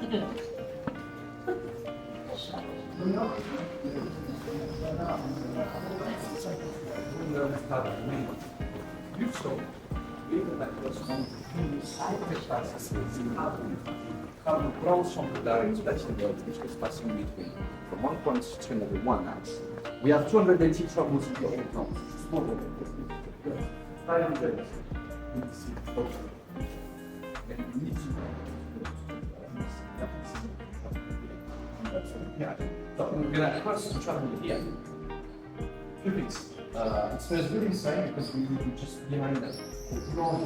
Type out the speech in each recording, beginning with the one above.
Come across from the direction that you got, which is passing between from one point to another one house. We have 280 troubles in the whole town. Small one. 500. And we need to. Yeah. So we're gonna cross the trouble here. Two things. It smells really inside because we just behind that. We will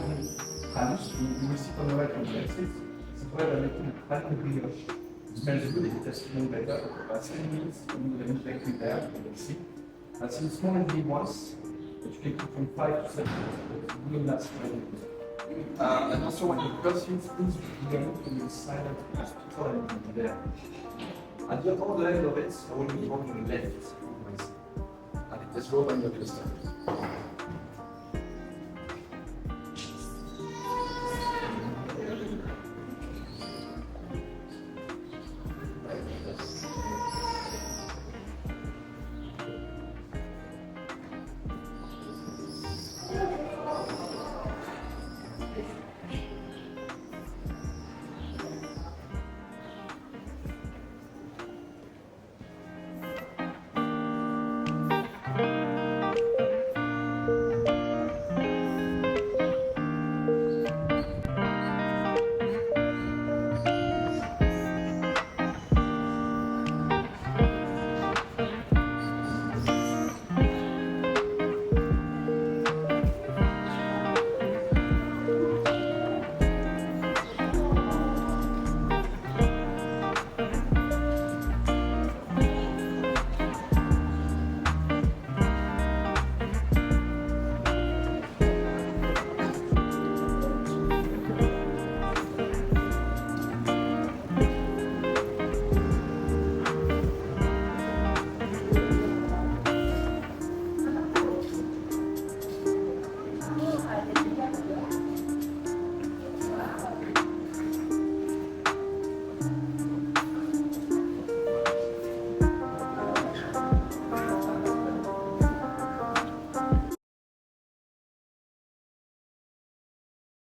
sit on the right on the exit. C'est vrai, la making a tiny brioche. It smells good, it has smelled better. About 10 minutes, we will make it there, you can see. And since small and big ones, but you can keep from 5 to 7 minutes, but it will not smell good. And also when you cross it, please be able to be silent because people are there. At the other end of it, I will be on the left. And it is rolled on your cluster.